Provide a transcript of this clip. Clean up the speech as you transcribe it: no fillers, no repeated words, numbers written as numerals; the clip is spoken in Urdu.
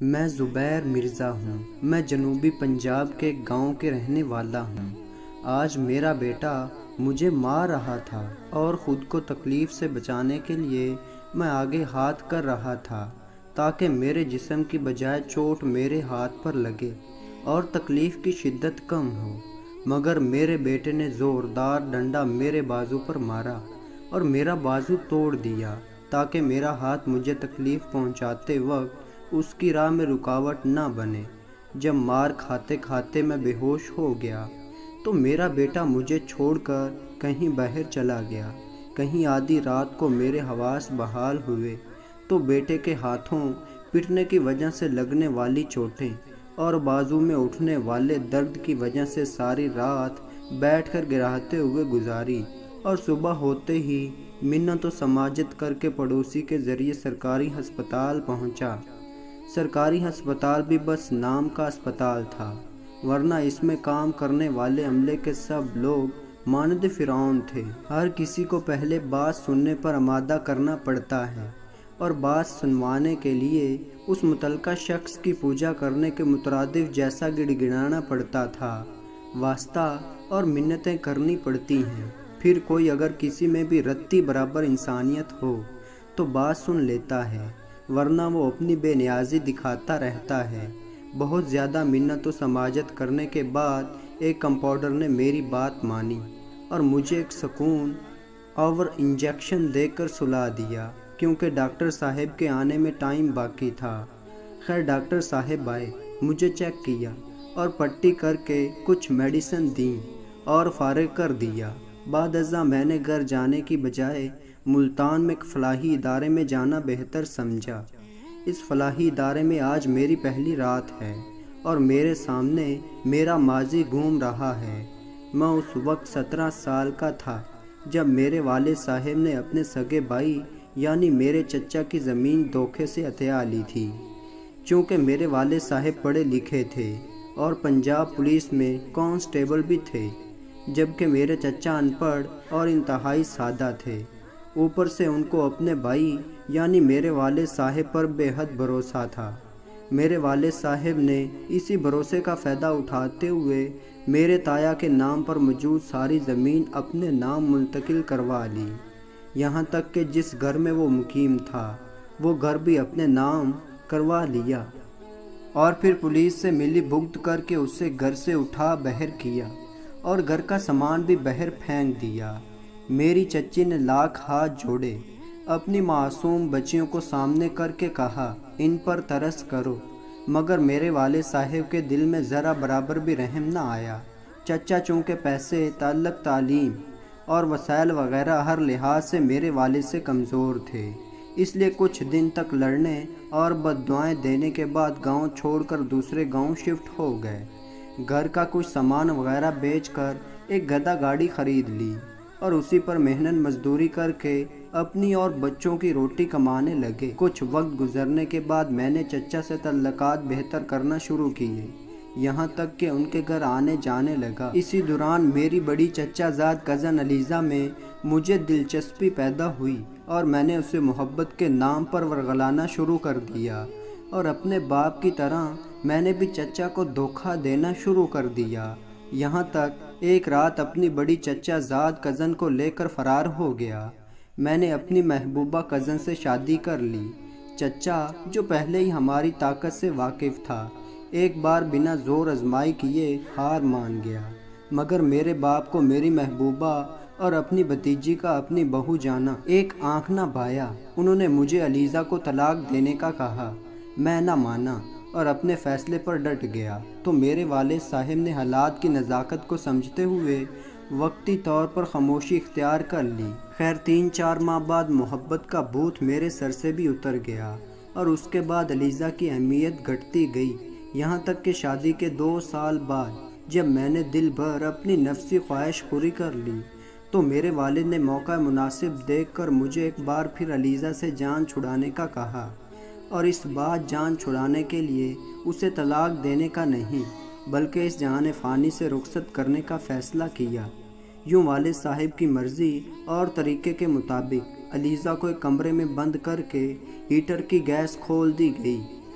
میں زبیر مرزا ہوں۔ میں جنوبی پنجاب کے گاؤں کے رہنے والا ہوں۔ آج میرا بیٹا مجھے مار رہا تھا اور خود کو تکلیف سے بچانے کے لیے میں آگے ہاتھ کر رہا تھا تاکہ میرے جسم کی بجائے چوٹ میرے ہاتھ پر لگے اور تکلیف کی شدت کم ہو، مگر میرے بیٹے نے زوردار ڈنڈا میرے بازو پر مارا اور میرا بازو توڑ دیا تاکہ میرا ہاتھ مجھے تکلیف پہنچاتے وقت اس کی راہ میں رکاوٹ نہ بنے۔ جب مار کھاتے کھاتے میں بے ہوش ہو گیا تو میرا بیٹا مجھے چھوڑ کر کہیں باہر چلا گیا۔ کہیں آدھی رات کو میرے حواس بحال ہوئے تو بیٹے کے ہاتھوں پٹنے کی وجہ سے لگنے والی چوٹیں اور بازو میں اٹھنے والے درد کی وجہ سے ساری رات بیٹھ کر گراتے ہوئے گزاری، اور صبح ہوتے ہی منت و سماجت کر کے پڑوسی کے ذریعے سرکاری ہسپتال پہنچا۔ سرکاری ہسپتال بھی بس نام کا اسپتال تھا، ورنہ اس میں کام کرنے والے عملے کے سب لوگ مانند فرعون تھے۔ ہر کسی کو پہلے بات سننے پر آمادہ کرنا پڑتا ہے اور بات سنوانے کے لیے اس متعلقہ شخص کی پوجا کرنے کے مترادف جیسا گڑ گڑانا پڑتا تھا، واسطہ اور منتیں کرنی پڑتی ہیں۔ پھر کوئی اگر کسی میں بھی رتی برابر انسانیت ہو تو بات سن لیتا ہے، ورنہ وہ اپنی بے نیازی دکھاتا رہتا ہے۔ بہت زیادہ منت و سماجت کرنے کے بعد ایک کمپاؤنڈر نے میری بات مانی اور مجھے ایک سکون اور انجیکشن دے کر سلا دیا، کیونکہ ڈاکٹر صاحب کے آنے میں ٹائم باقی تھا۔ خیر ڈاکٹر صاحب آئے، مجھے چیک کیا اور پٹی کر کے کچھ میڈیسن دیں اور فارغ کر دیا۔ بعد ازاں میں نے گھر جانے کی بجائے ملتان میں ایک فلاحی ادارے میں جانا بہتر سمجھا۔ اس فلاحی ادارے میں آج میری پہلی رات ہے اور میرے سامنے میرا ماضی گھوم رہا ہے۔ میں اس وقت 17 سال کا تھا جب میرے والد صاحب نے اپنے سگے بھائی یعنی میرے چچا کی زمین دھوکے سے عطیہ لی تھی۔ چونکہ میرے والد صاحب پڑھے لکھے تھے اور پنجاب پولیس میں کانسٹیبل بھی تھے، جبکہ میرے چچا ان پڑھ اور انتہائی سادہ تھے۔ اوپر سے ان کو اپنے بھائی یعنی میرے والد صاحب پر بے حد بھروسہ تھا۔ میرے والد صاحب نے اسی بھروسے کا فائدہ اٹھاتے ہوئے میرے تایا کے نام پر موجود ساری زمین اپنے نام منتقل کروا لی، یہاں تک کہ جس گھر میں وہ مقیم تھا وہ گھر بھی اپنے نام کروا لیا، اور پھر پولیس سے ملی بھگت کر کے اسے گھر سے اٹھا باہر کیا اور گھر کا سامان بھی باہر پھینک دیا۔ میری چچی نے لاکھ ہاتھ جوڑے، اپنی معصوم بچیوں کو سامنے کر کے کہا ان پر ترس کرو، مگر میرے والد صاحب کے دل میں ذرا برابر بھی رحم نہ آیا۔ چچا چونکہ پیسے، تعلق، تعلیم اور وسائل وغیرہ ہر لحاظ سے میرے والد سے کمزور تھے، اس لیے کچھ دن تک لڑنے اور بد دعائیں دینے کے بعد گاؤں چھوڑ کر دوسرے گاؤں شفٹ ہو گئے۔ گھر کا کچھ سامان وغیرہ بیچ کر ایک گدا گاڑی خرید لی اور اسی پر محنت مزدوری کر کے اپنی اور بچوں کی روٹی کمانے لگے۔ کچھ وقت گزرنے کے بعد میں نے چچا سے تعلقات بہتر کرنا شروع کیے، یہاں تک کہ ان کے گھر آنے جانے لگا۔ اسی دوران میری بڑی چچا زاد کزن علیزہ میں مجھے دلچسپی پیدا ہوئی اور میں نے اسے محبت کے نام پر ورغلانا شروع کر دیا، اور اپنے باپ کی طرح میں نے بھی چچا کو دھوکہ دینا شروع کر دیا۔ یہاں تک ایک رات اپنی بڑی چچا زاد کزن کو لے کر فرار ہو گیا۔ میں نے اپنی محبوبہ کزن سے شادی کر لی۔ چچا جو پہلے ہی ہماری طاقت سے واقف تھا، ایک بار بنا زور آزمائی کیے ہار مان گیا، مگر میرے باپ کو میری محبوبہ اور اپنی بھتیجی کا اپنی بہو جانا ایک آنکھ نہ بھایا۔ انہوں نے مجھے علیزہ کو طلاق دینے کا کہا، میں نہ مانا اور اپنے فیصلے پر ڈٹ گیا، تو میرے والد صاحب نے حالات کی نزاکت کو سمجھتے ہوئے وقتی طور پر خاموشی اختیار کر لی۔ خیر 3-4 ماہ بعد محبت کا بھوت میرے سر سے بھی اتر گیا، اور اس کے بعد علیزہ کی اہمیت گھٹتی گئی، یہاں تک کہ شادی کے 2 سال بعد جب میں نے دل بھر اپنی نفسی خواہش پوری کر لی تو میرے والد نے موقع مناسب دیکھ کر مجھے ایک بار پھر علیزہ سے جان چھڑانے کا کہا، اور اس بات جان چھڑانے کے لیے اسے طلاق دینے کا نہیں بلکہ اس جہان فانی سے رخصت کرنے کا فیصلہ کیا۔ یوں والد صاحب کی مرضی اور طریقے کے مطابق علیزہ کو ایک کمرے میں بند کر کے ہیٹر کی گیس کھول دی گئی